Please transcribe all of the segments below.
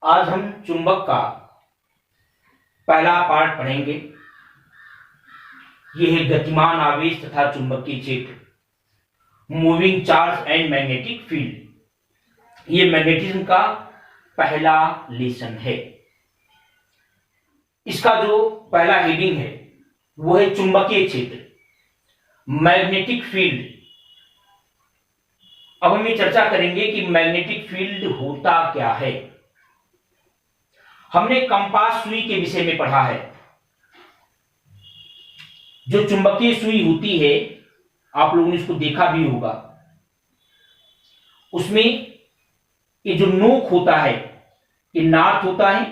आज हम चुंबक का पहला पार्ट पढ़ेंगे। यह है गतिमान आवेश तथा चुंबकीय क्षेत्र, moving charge and magnetic field. यह मैग्नेटिज्म का पहला लेसन है। इसका जो पहला हेडिंग है वो है चुंबकीय क्षेत्र, मैग्नेटिक फील्ड। अब हम ये चर्चा करेंगे कि मैग्नेटिक फील्ड होता क्या है। हमने कंपास सुई के विषय में पढ़ा है। जो चुंबकीय सुई होती है, आप लोगों ने इसको देखा भी होगा। उसमें ये जो नोक होता है ये नॉर्थ होता है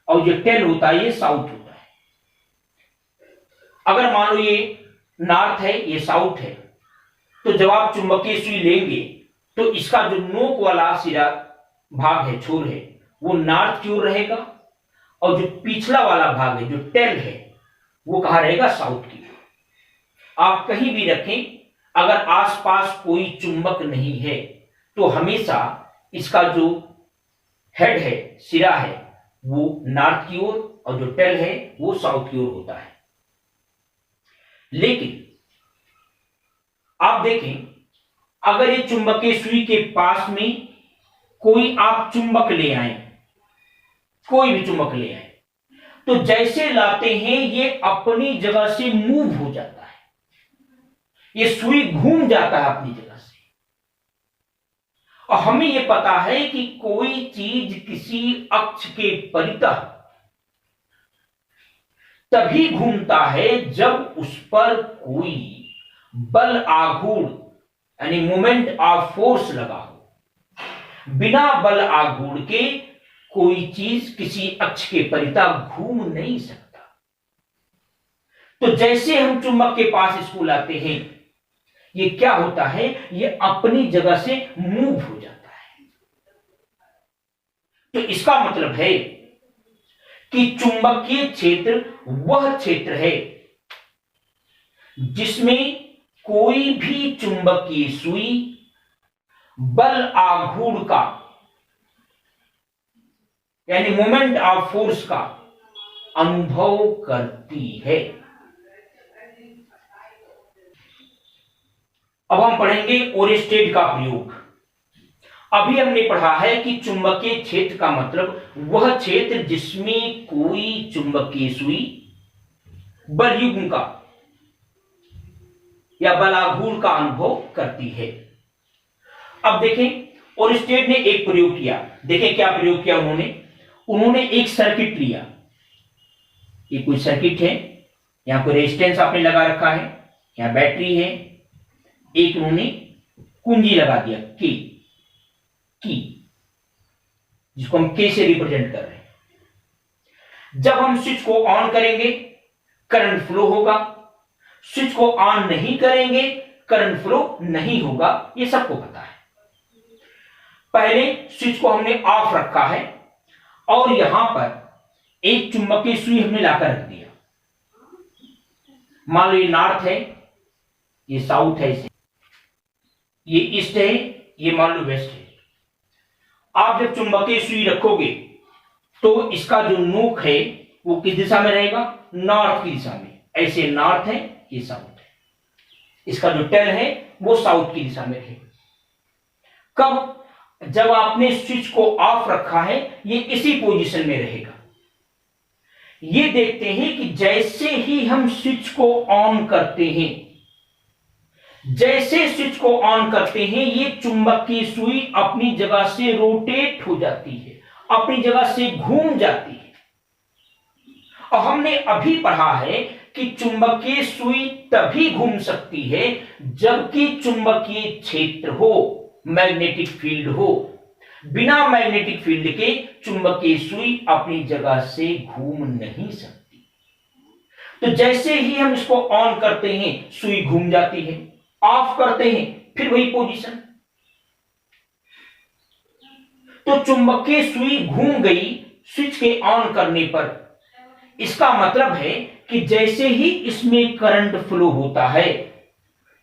और जो टेल होता है ये साउथ होता है। अगर मान लो ये नॉर्थ है, ये साउथ है, तो जब आप चुंबकीय सुई लेंगे तो इसका जो नोक वाला सिरा भाग है, छोर है, वो नॉर्थ की ओर रहेगा और जो पिछला वाला भाग है, जो टेल है, वो कहां रहेगा? साउथ की ओर। आप कहीं भी रखें, अगर आसपास कोई चुंबक नहीं है तो हमेशा इसका जो हेड है, सिरा है, वो नॉर्थ की ओर और जो टेल है वो साउथ की ओर होता है। लेकिन आप देखें, अगर ये चुंबकीय सुई के पास में कोई आप चुंबक ले आए, कोई भी चुंबक ले आए, तो जैसे लाते हैं ये अपनी जगह से मूव हो जाता है, ये सुई घूम जाता है अपनी जगह से। और हमें यह पता है कि कोई चीज किसी अक्ष के परितः तभी घूमता है जब उस पर कोई बल आघूर्ण यानी मोमेंट ऑफ फोर्स लगा हो। बिना बल आघूर्ण के कोई चीज किसी अक्ष के परितः घूम नहीं सकता। तो जैसे हम चुंबक के पास इसको लाते हैं, ये क्या होता है? ये अपनी जगह से मूव हो जाता है। तो इसका मतलब है कि चुंबकीय क्षेत्र वह क्षेत्र है जिसमें कोई भी चुंबकीय सुई बल आघूर्ण का यानी मोमेंट ऑफ फोर्स का अनुभव करती है। अब हम पढ़ेंगे ओरेस्टेड का प्रयोग। अभी हमने पढ़ा है कि चुंबकीय क्षेत्र का मतलब वह क्षेत्र जिसमें कोई चुंबकीय सुई बल युग्म का या बलाघूर्ण का अनुभव करती है। अब देखें, ओरेस्टेड ने एक प्रयोग किया। देखें क्या प्रयोग किया उन्होंने एक सर्किट लिया। ये कोई सर्किट है, यहां कोई रेजिस्टेंस आपने लगा रखा है, यहां बैटरी है, एक उन्होंने कुंजी लगा दिया की, जिसको हम के से रिप्रेजेंट कर रहे हैं। जब हम स्विच को ऑन करेंगे करंट फ्लो होगा, स्विच को ऑन नहीं करेंगे करंट फ्लो नहीं होगा, ये सबको पता है। पहले स्विच को हमने ऑफ रखा है और यहां पर एक चुंबकीय सुई हमने लाकर रख दिया। मान लो ये नॉर्थ है, ये साउथ है, ये ईस्ट है, ये मान लो वेस्ट है। आप जब चुंबकीय सुई रखोगे तो इसका जो नोक है वो किस दिशा में रहेगा? नॉर्थ की दिशा में। ऐसे नॉर्थ है, ये साउथ है। इसका जो टेल है वो साउथ की दिशा में रहेगा। कब? जब आपने स्विच को ऑफ रखा है, ये इसी पोजीशन में रहेगा। ये देखते हैं कि जैसे ही हम स्विच को ऑन करते हैं, जैसे स्विच को ऑन करते हैं, ये चुंबकीय सुई अपनी जगह से रोटेट हो जाती है, अपनी जगह से घूम जाती है। और हमने अभी पढ़ा है कि चुंबकीय सुई तभी घूम सकती है जबकि चुंबकीय क्षेत्र हो, मैग्नेटिक फील्ड हो। बिना मैग्नेटिक फील्ड के चुंबकीय सुई अपनी जगह से घूम नहीं सकती। तो जैसे ही हम इसको ऑन करते हैं सुई घूम जाती है, ऑफ करते हैं फिर वही पोजीशन। तो चुंबकीय सुई घूम गई स्विच के ऑन करने पर। इसका मतलब है कि जैसे ही इसमें करंट फ्लो होता है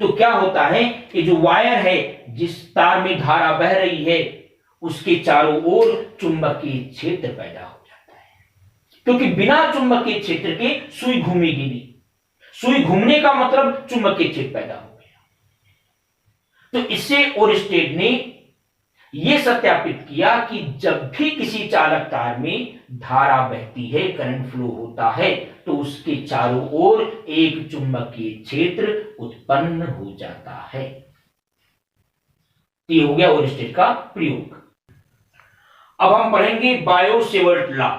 तो क्या होता है कि जो वायर है, जिस तार में धारा बह रही है, उसके चारों ओर चुंबकीय क्षेत्र पैदा हो जाता है, क्योंकि बिना चुंबकीय क्षेत्र के सुई घूमेगी नहीं। सुई घूमने का मतलब चुंबकीय क्षेत्र पैदा हो गया। तो इससे ओरस्टेड ने यह सत्यापित किया कि जब भी किसी चालक तार में धारा बहती है, करंट फ्लो होता है, तो उसके चारों ओर एक चुंबकीय क्षेत्र उत्पन्न हो जाता है। ये हो गया ओरस्टेड का प्रयोग। अब हम पढ़ेंगे बायो-सेवर्ट लॉ।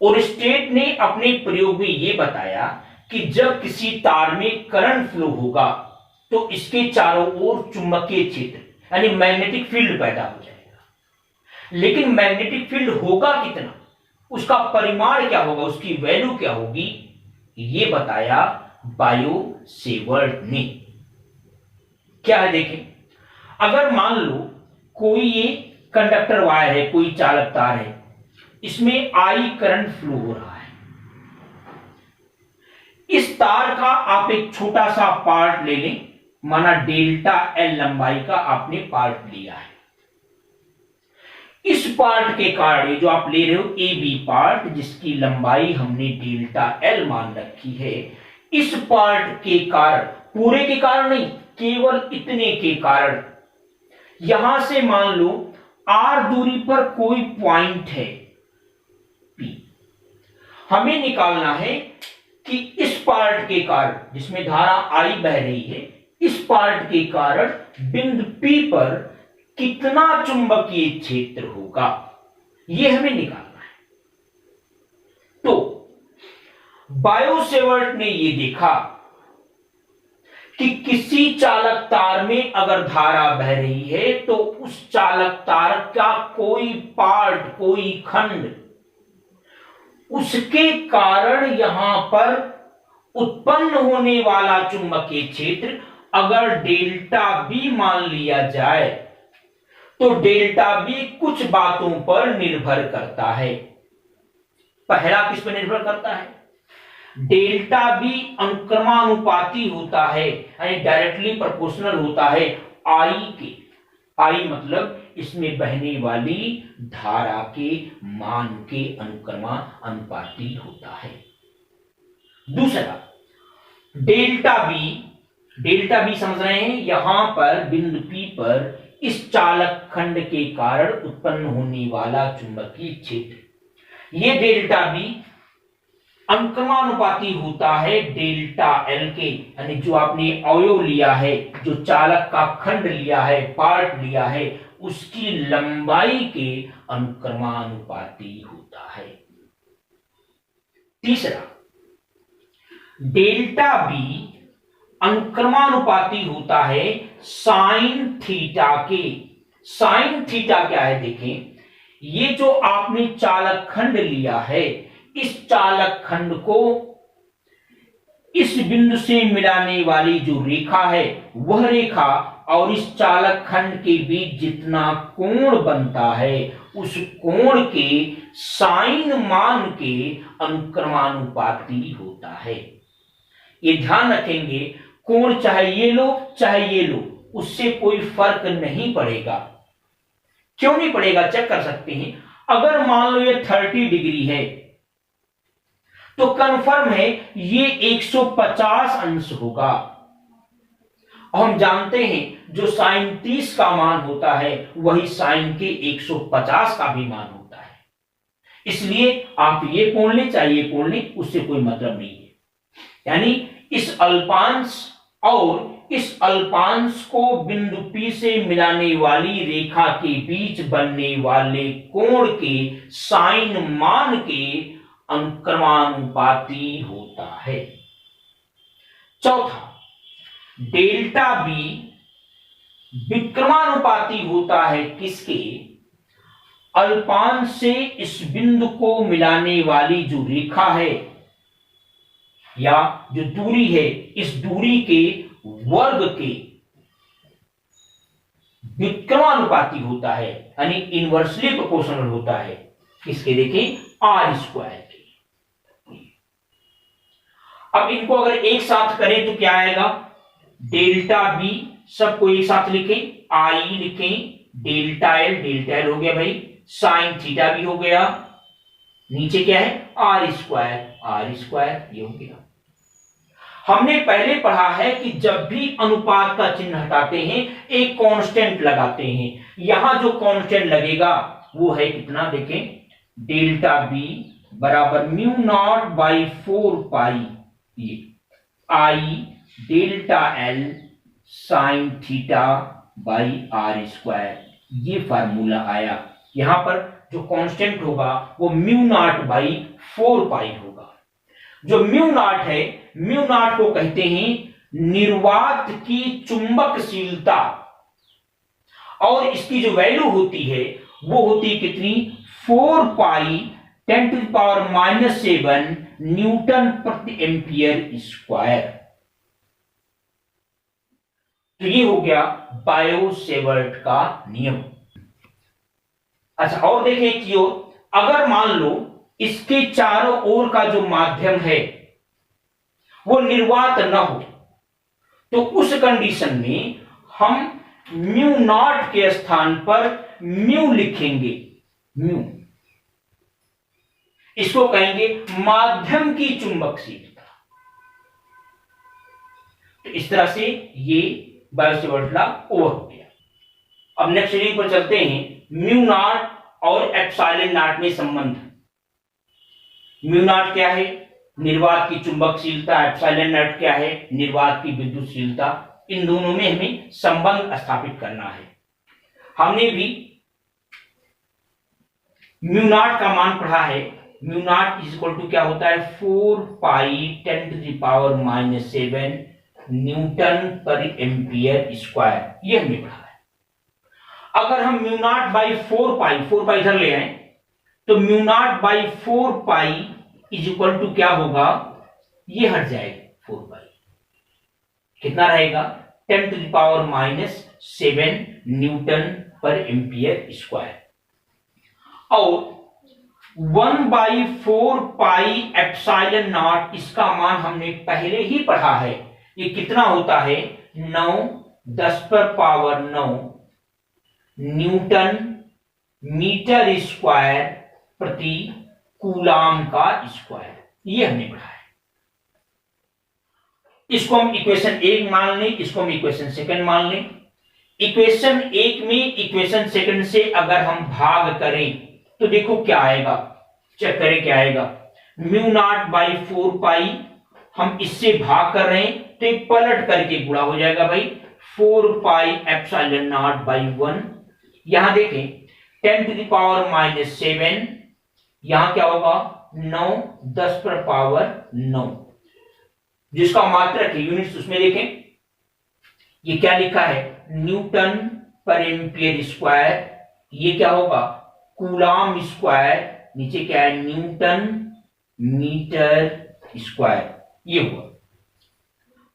ओरस्टेड ने अपने प्रयोग में यह बताया कि जब किसी तार में करंट फ्लो होगा तो इसके चारों ओर चुंबकीय क्षेत्र यानी मैग्नेटिक फील्ड पैदा हो जाएगा। लेकिन मैग्नेटिक फील्ड होगा कितना, उसका परिमाण क्या होगा, उसकी वैल्यू क्या होगी, यह बताया बायो-सेवर्ट ने। क्या है देखें, अगर मान लो कोई ये कंडक्टर वायर है, कोई चालक तार है, इसमें आई करंट फ्लो हो रहा है। इस तार का आप एक छोटा सा पार्ट ले लें, माना डेल्टा एल लंबाई का आपने पार्ट लिया है। इस पार्ट के कारण जो आप ले रहे हो ए बी पार्ट, जिसकी लंबाई हमने डेल्टा एल मान रखी है, इस पार्ट के कारण, पूरे के कारण नहीं, केवल इतने के कारण, यहां से मान लो आर दूरी पर कोई पॉइंट है पी। हमें निकालना है कि इस पार्ट के कारण, जिसमें धारा आई बह रही है, इस पार्ट के कारण बिंदु P पर कितना चुंबकीय क्षेत्र होगा, यह हमें निकालना है। तो बायो-सेवर्ट ने यह देखा कि किसी चालक तार में अगर धारा बह रही है तो उस चालक तार का कोई पार्ट, कोई खंड, उसके कारण यहां पर उत्पन्न होने वाला चुंबकीय क्षेत्र अगर डेल्टा बी मान लिया जाए तो डेल्टा बी कुछ बातों पर निर्भर करता है। पहला किस पर निर्भर करता है, डेल्टा बी अनुक्रमानुपाती होता है, यानी डायरेक्टली प्रोपोर्शनल होता है आई के। आई मतलब इसमें बहने वाली धारा के मान के अनुक्रमानुपाती होता है। दूसरा, डेल्टा बी समझ रहे हैं, यहां पर बिंदु P पर इस चालक खंड के कारण उत्पन्न होने वाला चुंबकीय क्षेत्र, यह डेल्टा बी अनुक्रमानुपाती होता है डेल्टा एल के, यानी जो आपने अवयव लिया है, जो चालक का खंड लिया है, पार्ट लिया है, उसकी लंबाई के अनुक्रमानुपाती होता है। तीसरा, डेल्टा बी अनुक्रमानुपाती होता है साइन थीटा के। साइन थीटा क्या है देखें, ये जो आपने चालक खंड लिया है, इस चालक खंड को इस बिंदु से मिलाने वाली जो रेखा है, वह रेखा और इस चालक खंड के बीच जितना कोण बनता है, उस कोण के साइन मान के अनुक्रमानुपाती होता है। ये ध्यान रखेंगे, कोण चाहे ये लो चाहे ये लो, उससे कोई फर्क नहीं पड़ेगा। क्यों नहीं पड़ेगा, चेक कर सकते हैं। अगर मान लो ये 30 डिग्री है तो कंफर्म है ये 150 अंश होगा। और हम जानते हैं जो साइन 30 का मान होता है वही साइन के 150 का भी मान होता है। इसलिए आप ये कोण ले चाहे ये कोण ले, उससे कोई मतलब नहीं है। यानी इस अल्पांश और इस अल्पांश को बिंदु P से मिलाने वाली रेखा के बीच बनने वाले कोण के साइन मान के अनुक्रमानुपाती होता है। चौथा, डेल्टा बी विक्रमानुपाती होता है किसके, अल्पांश से इस बिंदु को मिलाने वाली जो रेखा है या जो दूरी है, इस दूरी के वर्ग के विक्रमानुपाती होता है, यानी इनवर्सली प्रोपोर्शनल होता है। किसके देखें, आर स्क्वायर के। अब इनको अगर एक साथ करें तो क्या आएगा, डेल्टा बी सबको एक साथ लिखें, आई लिखें डेल्टा एल हो गया भाई, साइन थीटा भी हो गया, नीचे क्या है आर स्क्वायर ये हो गया। हमने पहले पढ़ा है कि जब भी अनुपात का चिन्ह हटाते हैं एक कांस्टेंट लगाते हैं, यहां जो कांस्टेंट लगेगा वो है कितना, देखें डेल्टा बी बराबर म्यू नॉट बाई 4 पाई ये I delta L sine theta by R square, ये फार्मूला आया। यहां पर जो कांस्टेंट होगा वो म्यू नॉट बाई 4 पाई होगा। जो म्यू नॉट है, म्यू नॉट को कहते हैं निर्वात की चुंबकशीलता, और इसकी जो वैल्यू होती है वो होती है कितनी, 4 पाई 10⁻⁻7 न्यूटन प्रति एम्पियर स्क्वायर। तो ये हो गया बायो-सेवर्ट का नियम। अच्छा, और देखें एक चीज, अगर मान लो इसके चारों ओर का जो माध्यम है वो निर्वात न हो, तो उस कंडीशन में हम म्यू नॉट के स्थान पर म्यू लिखेंगे, म्यू, इसको कहेंगे माध्यम की चुंबकशीलता। तो इस तरह से ये बायो-सेवर्ट लॉ ओवर हो गया। अब नेक्स्ट रीडिंग पर चलते हैं। म्यू नॉट और एप्सिलॉन नॉट में संबंध। म्यू नॉट क्या है, निर्वात की चुंबकशीलता, एप्सिलॉन नॉट क्या है, निर्वात की विद्युतशीलता। इन दोनों में हमें संबंध स्थापित करना है। हमने भी म्यू नॉट का मान पढ़ा है, mu naught is equal to क्या होता है, 4 pi 10⁻⁻7 newton per ampere square, ये हमने पढ़ा है। अगर हम म्यू नॉट बाई 4 पाई इधर ले आए तो mu naught by 4 pi is equal to क्या होगा, ये हट जाएगा, 4 पाई कितना रहेगा, 10⁻⁻7 न्यूटन पर एम्पियर स्क्वायर। और 1/4 पाई एप्सिलॉन नॉट, इसका मान हमने पहले ही पढ़ा है, ये कितना होता है, 9×10⁻⁹ न्यूटन मीटर स्क्वायर प्रति कूलाम का स्क्वायर, ये हमने पढ़ा है। इसको हम इक्वेशन 1 मान लें, इसको हम इक्वेशन 2 मान लें। इक्वेशन 1 में इक्वेशन 2 से अगर हम भाग करें तो देखो क्या आएगा, चेक करें क्या आएगा, म्यू नॉट बाई 4 पाई, हम इससे भाग कर रहे हैं तो एक पलट करके गुणा हो जाएगा भाई, 4 पाई एप्सिलॉन नॉट बाई 1। यहां देखें 10⁻⁻7, यहां क्या होगा, 9×10⁻⁹, जिसका मात्रक है यूनिट्स, उसमें देखें ये क्या लिखा है, न्यूटन पर एम्पियर स्क्वायर, ये क्या होगा, कूलाम स्क्वायर, नीचे क्या है, न्यूटन मीटर स्क्वायर, ये हुआ।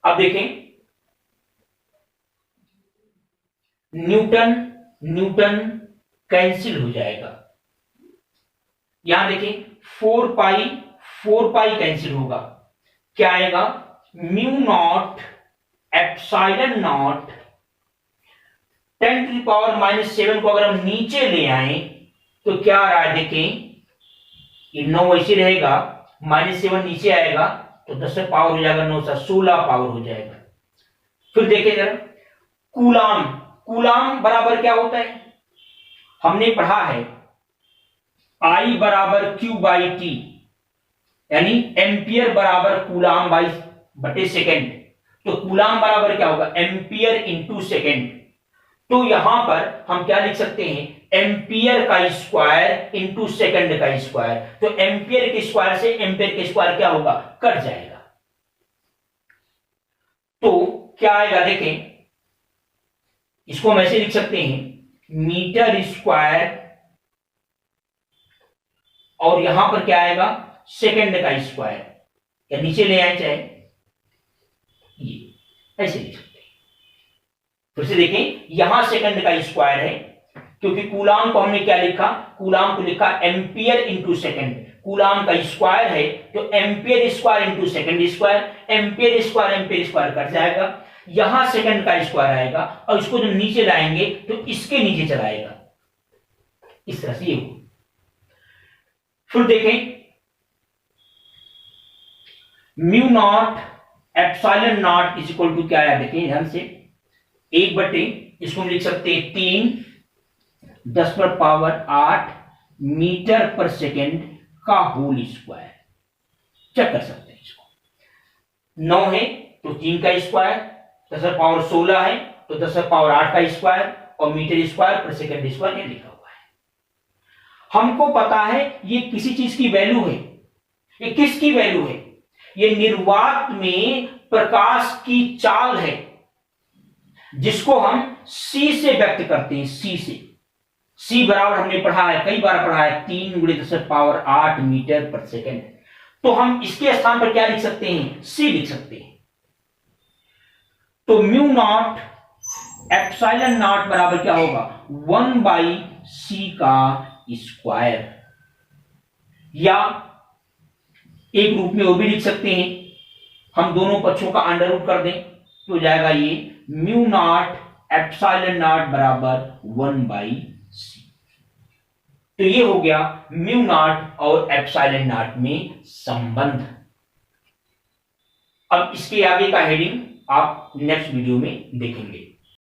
अब देखें न्यूटन कैंसिल हो जाएगा, यहां देखें 4 पाई कैंसिल होगा, क्या आएगा, म्यू नॉट एप्सिलॉन नॉट 10⁻⁻7 को अगर हम नीचे ले आए तो क्या आ रहा है, देखें ये 9 ऐसे रहेगा, -7 नीचे आएगा तो 10 पावर हो जाएगा, 9 से 16 पावर हो जाएगा। फिर देखें जरा कूलाम बराबर क्या होता है, हमने पढ़ा है I बराबर Q बाई टी, यानी एम्पियर बराबर कूलाम बाई बटे सेकेंड। तो कूलाम बराबर क्या होगा, एम्पियर इंटू सेकेंड। तो यहां पर हम क्या लिख सकते हैं, एम्पियर का स्क्वायर इंटू सेकंड का स्क्वायर। तो एम्पियर के स्क्वायर से एम्पियर के स्क्वायर क्या होगा, कट जाएगा। तो क्या आएगा, देखें इसको हम ऐसे लिख सकते हैं, मीटर स्क्वायर, और यहां पर क्या आएगा, सेकंड का स्क्वायर, या नीचे ले आए चाहे ये ऐसे लिख सकते हैं। फिर से देखें, यहां सेकंड का स्क्वायर है, क्योंकि कूलाम को हमने क्या लिखा, कूलाम को लिखा एम्पियर इंटू सेकंड। कूलाम का स्क्वायर है तो ampere square into second square, ampere square cut जाएगा, यहां सेकंड का स्क्वायर आएगा और इसको जब नीचे लाएंगे तो इसके नीचे चलाएगा, इस तरह से ये हो। फिर देखें mu naught epsilon naught is equal to क्या आया, देखें ध्यान से, 1/, इसको हम लिख सकते हैं 3×10⁸ मीटर पर सेकेंड का होल स्क्वायर। चेक कर सकते हैं इसको, 9 है तो 3 का स्क्वायर, 10⁻16 है तो 10⁸ का स्क्वायर और मीटर स्क्वायर पर सेकेंड स्क्वायर ये लिखा हुआ है। हमको पता है ये किसी चीज की वैल्यू है, ये किसकी वैल्यू है, ये निर्वात में प्रकाश की चाल है जिसको हम c से व्यक्त करते हैं, c से। c बराबर हमने पढ़ा है, कई बार पढ़ा है, 3×10⁸ मीटर पर सेकेंड। तो हम इसके स्थान पर क्या लिख सकते हैं, c लिख सकते हैं। तो म्यू नॉट एप्सिलॉन नॉट बराबर क्या होगा, 1/c का स्क्वायर, या एक रूप में वो भी लिख सकते हैं, हम दोनों पक्षों का अंडर रूट कर दें तो जाएगा ये म्यू नॉट एप्सिलॉन नॉट बराबर 1/c। तो ये हो गया म्यू नॉट और एप्सिलॉन नॉट में संबंध। अब इसके आगे का हेडिंग आप नेक्स्ट वीडियो में देखेंगे।